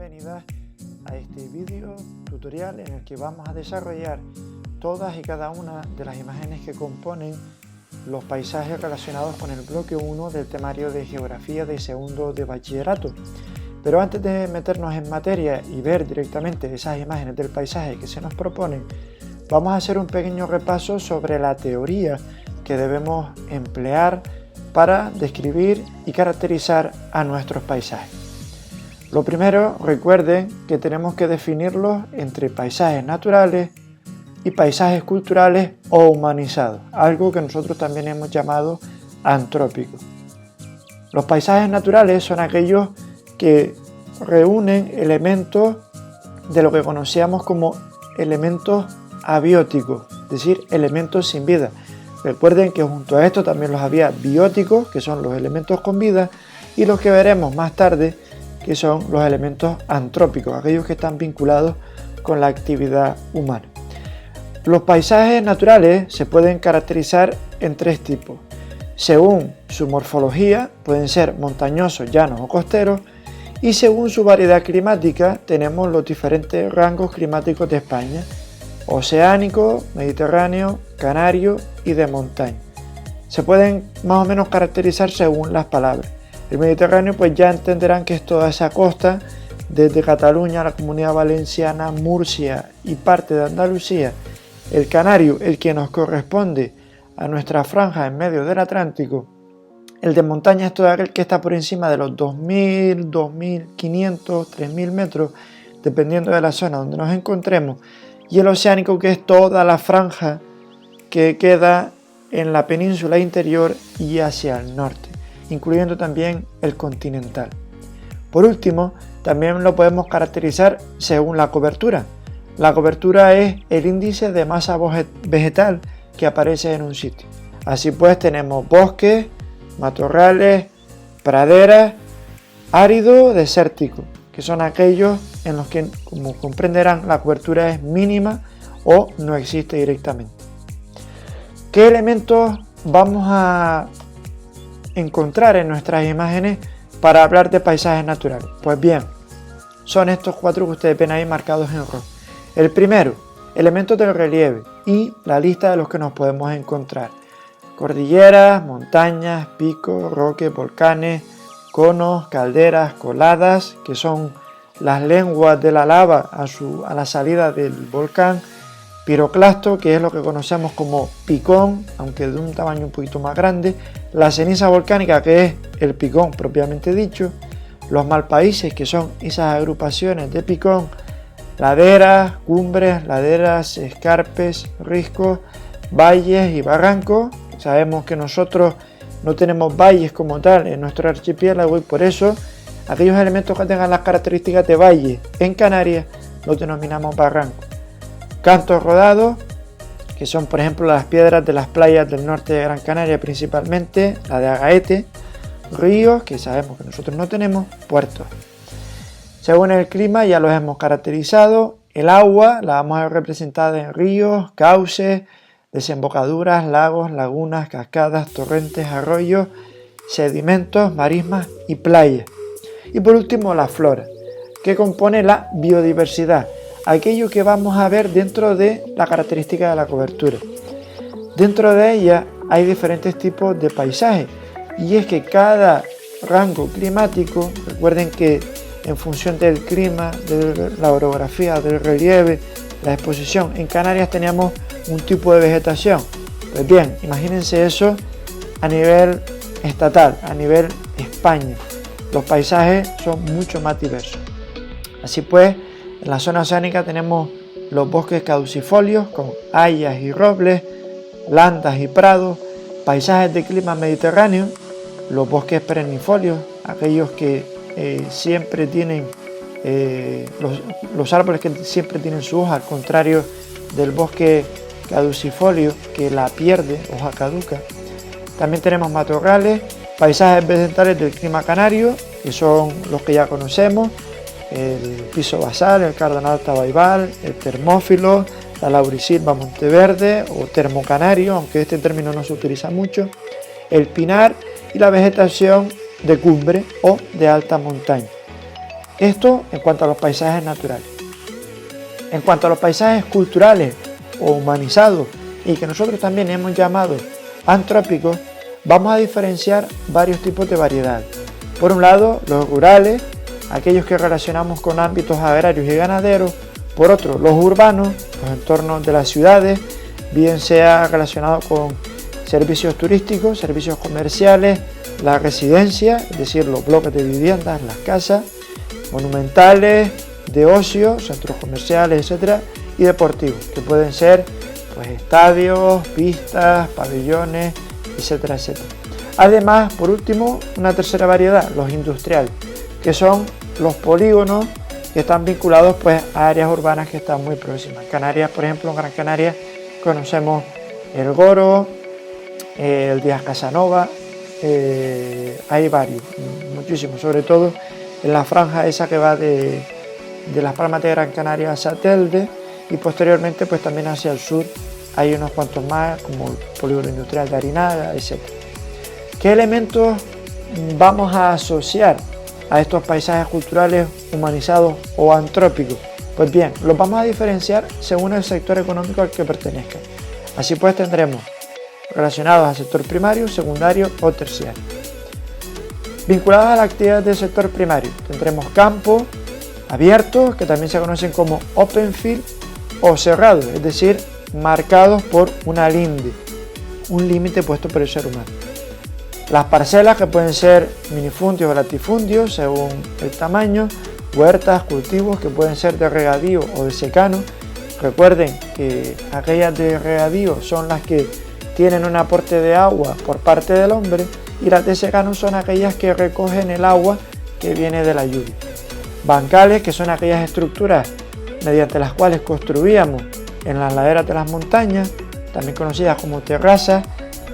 bienvenidas a este vídeo tutorial en el que vamos a desarrollar todas y cada una de las imágenes que componen los paisajes relacionados con el bloque 1 del temario de Geografía de segundo de bachillerato. Pero antes de meternos en materia y ver directamente esas imágenes del paisaje que se nos proponen, vamos a hacer un pequeño repaso sobre la teoría que debemos emplear para describir y caracterizar a nuestros paisajes. Lo primero, recuerden que tenemos que definirlos entre paisajes naturales y paisajes culturales o humanizados, algo que nosotros también hemos llamado antrópicos. Los paisajes naturales son aquellos que reúnen elementos de lo que conocíamos como elementos abióticos, es decir, elementos sin vida. Recuerden que junto a esto también los había bióticos, que son los elementos con vida, y los que veremos más tarde, que son los elementos antrópicos, aquellos que están vinculados con la actividad humana. Los paisajes naturales se pueden caracterizar en tres tipos. Según su morfología, pueden ser montañosos, llanos o costeros, y según su variedad climática tenemos los diferentes rangos climáticos de España: oceánico, mediterráneo, canario y de montaña. Se pueden más o menos caracterizar según las palabras. El Mediterráneo, pues ya entenderán que es toda esa costa, desde Cataluña, la Comunidad Valenciana, Murcia y parte de Andalucía. El Canario, el que nos corresponde a nuestra franja en medio del Atlántico. El de montaña es todo aquel que está por encima de los 2.000, 2.500, 3.000 metros, dependiendo de la zona donde nos encontremos. Y el oceánico, que es toda la franja que queda en la península interior y hacia el norte, incluyendo también el continental. Por último, también lo podemos caracterizar según la cobertura. La cobertura es el índice de masa vegetal que aparece en un sitio. Así pues, tenemos bosques, matorrales, praderas, árido, desértico, que son aquellos en los que, como comprenderán, la cobertura es mínima o no existe directamente. ¿Qué elementos vamos a encontrar en nuestras imágenes para hablar de paisajes naturales? Pues bien, son estos cuatro que ustedes ven ahí marcados en rojo. El primero, elementos del relieve y la lista de los que nos podemos encontrar: cordilleras, montañas, picos, roques, volcanes, conos, calderas, coladas, que son las lenguas de la lava a la salida del volcán; piroclasto, que es lo que conocemos como picón, aunque de un tamaño un poquito más grande; la ceniza volcánica, que es el picón propiamente dicho; los malpaíses, que son esas agrupaciones de picón; laderas, cumbres, laderas, escarpes, riscos, valles y barrancos. Sabemos que nosotros no tenemos valles como tal en nuestro archipiélago y por eso aquellos elementos que tengan las características de valle en Canarias los denominamos barrancos. Cantos rodados, que son por ejemplo las piedras de las playas del norte de Gran Canaria, principalmente la de Agaete; ríos, que sabemos que nosotros no tenemos; puertos. Según el clima ya los hemos caracterizado. El agua la vamos a ver representada en ríos, cauces, desembocaduras, lagos, lagunas, cascadas, torrentes, arroyos, sedimentos, marismas y playas. Y por último la flora, que compone la biodiversidad, aquello que vamos a ver dentro de la característica de la cobertura. Dentro de ella hay diferentes tipos de paisajes, y es que cada rango climático, recuerden que en función del clima, de la orografía, del relieve, la exposición, en Canarias teníamos un tipo de vegetación. Pues bien, imagínense eso a nivel estatal, a nivel España. Los paisajes son mucho más diversos. Así pues, en la zona oceánica tenemos los bosques caducifolios con hayas y robles, landas y prados; paisajes de clima mediterráneo, los bosques perennifolios, aquellos que siempre tienen los árboles que siempre tienen su hoja, al contrario del bosque caducifolio que la pierde, hoja caduca. También tenemos matorrales, paisajes vegetales del clima canario, que son los que ya conocemos: el piso basal, el cardenal tabaibal, el termófilo, la laurisilva monteverde o termocanario, aunque este término no se utiliza mucho; el pinar y la vegetación de cumbre o de alta montaña. Esto en cuanto a los paisajes naturales. En cuanto a los paisajes culturales o humanizados, y que nosotros también hemos llamado antrópicos, vamos a diferenciar varios tipos de variedades. Por un lado, los rurales, aquellos que relacionamos con ámbitos agrarios y ganaderos. Por otro, los urbanos, los entornos de las ciudades, bien sea relacionado con servicios turísticos, servicios comerciales, la residencia, es decir, los bloques de viviendas, las casas, monumentales, de ocio, centros comerciales, etcétera, y deportivos, que pueden ser pues, estadios, pistas, pabellones, etcétera, etcétera. Además, por último, una tercera variedad, los industriales, que son los polígonos que están vinculados pues, a áreas urbanas que están muy próximas. Canarias, por ejemplo, en Gran Canaria conocemos el Goro, el Díaz Casanova, hay varios, muchísimos, sobre todo en la franja esa que va de Las Palmas de Gran Canaria a Telde, y posteriormente pues también hacia el sur hay unos cuantos más, como el polígono industrial de Arinaga, etc. ¿Qué elementos vamos a asociar a estos paisajes culturales humanizados o antrópicos? Pues bien, los vamos a diferenciar según el sector económico al que pertenezcan. Así pues tendremos relacionados al sector primario, secundario o terciario. Vinculados a la actividad del sector primario, tendremos campos abiertos, que también se conocen como open field, o cerrados, es decir, marcados por una linde, un límite puesto por el ser humano. Las parcelas, que pueden ser minifundios o latifundios según el tamaño, huertas, cultivos que pueden ser de regadío o de secano. Recuerden que aquellas de regadío son las que tienen un aporte de agua por parte del hombre, y las de secano son aquellas que recogen el agua que viene de la lluvia. Bancales, que son aquellas estructuras mediante las cuales construíamos en las laderas de las montañas, también conocidas como terrazas.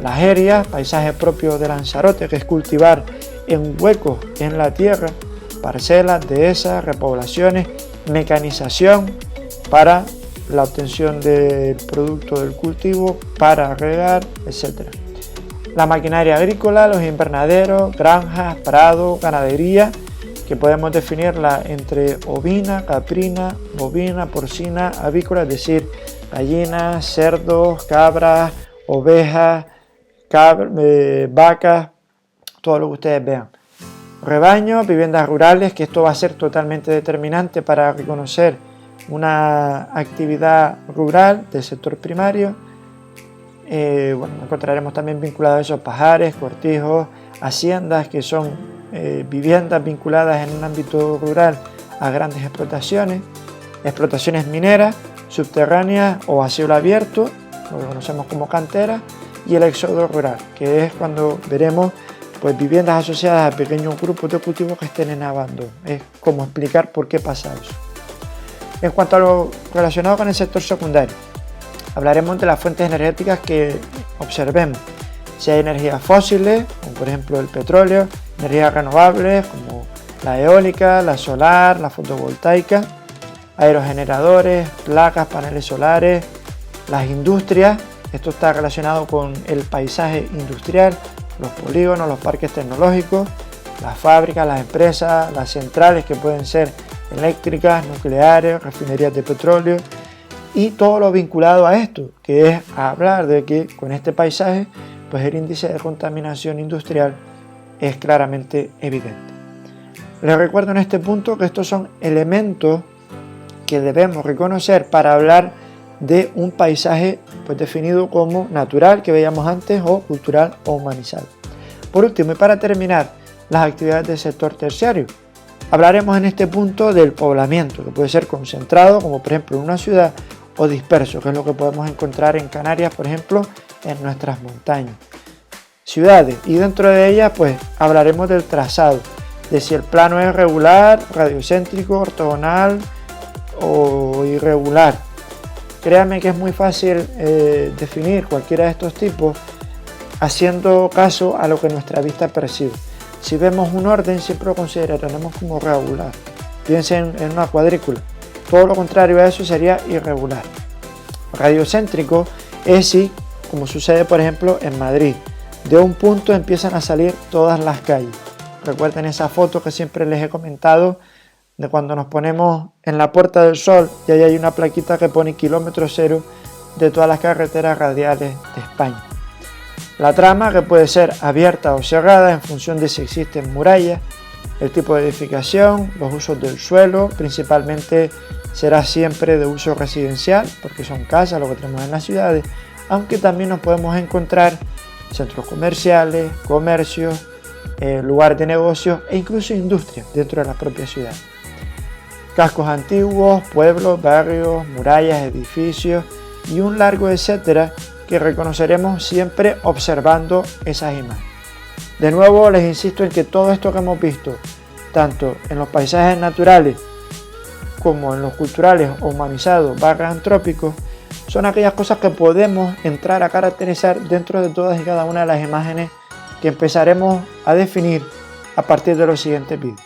Las erias, paisaje propio de Lanzarote, que es cultivar en huecos en la tierra, parcelas, dehesas, repoblaciones, mecanización para la obtención del producto del cultivo, para regar, etc. La maquinaria agrícola, los invernaderos, granjas, prados, ganadería, que podemos definirla entre ovina, caprina, bovina, porcina, avícola, es decir, gallinas, cerdos, cabras, ovejas, vacas, todo lo que ustedes vean. Rebaños, viviendas rurales, que esto va a ser totalmente determinante para reconocer una actividad rural del sector primario. Encontraremos también vinculados a esos pajares, cortijos, haciendas, que son viviendas vinculadas en un ámbito rural a grandes explotaciones mineras, subterráneas o a cielo abierto, lo que conocemos como canteras, y el éxodo rural, que es cuando veremos pues, viviendas asociadas a pequeños grupos de cultivos que estén en abandono. Es como explicar por qué pasa eso. En cuanto a lo relacionado con el sector secundario, hablaremos de las fuentes energéticas que observemos. Si hay energías fósiles, como por ejemplo el petróleo, energías renovables como la eólica, la solar, la fotovoltaica, aerogeneradores, placas, paneles solares, las industrias. Esto está relacionado con el paisaje industrial, los polígonos, los parques tecnológicos, las fábricas, las empresas, las centrales que pueden ser eléctricas, nucleares, refinerías de petróleo, y todo lo vinculado a esto, que es hablar de que con este paisaje pues el índice de contaminación industrial es claramente evidente. Les recuerdo en este punto que estos son elementos que debemos reconocer para hablar de un paisaje pues definido como natural, que veíamos antes, o cultural o humanizado. Por último, y para terminar, las actividades del sector terciario. Hablaremos en este punto del poblamiento, que puede ser concentrado, como por ejemplo en una ciudad, o disperso, que es lo que podemos encontrar en Canarias, por ejemplo, en nuestras montañas. Ciudades, y dentro de ellas pues hablaremos del trazado, de si el plano es regular, radiocéntrico, ortogonal o irregular. Créanme que es muy fácil definir cualquiera de estos tipos haciendo caso a lo que nuestra vista percibe. Si vemos un orden, siempre lo consideraremos como regular. Piensen en una cuadrícula. Todo lo contrario a eso sería irregular. Radiocéntrico es si, como sucede por ejemplo en Madrid, de un punto empiezan a salir todas las calles. Recuerden esa foto que siempre les he comentado de cuando nos ponemos en la Puerta del Sol y ahí hay una plaquita que pone kilómetro cero de todas las carreteras radiales de España. La trama, que puede ser abierta o cerrada en función de si existen murallas, el tipo de edificación, los usos del suelo, principalmente será siempre de uso residencial, porque son casas lo que tenemos en las ciudades, aunque también nos podemos encontrar centros comerciales, comercios, lugares de negocios e incluso industrias dentro de la propia ciudad. Cascos antiguos, pueblos, barrios, murallas, edificios y un largo etcétera que reconoceremos siempre observando esas imágenes. De nuevo les insisto en que todo esto que hemos visto, tanto en los paisajes naturales como en los culturales o humanizados antrópicos, son aquellas cosas que podemos entrar a caracterizar dentro de todas y cada una de las imágenes que empezaremos a definir a partir de los siguientes vídeos.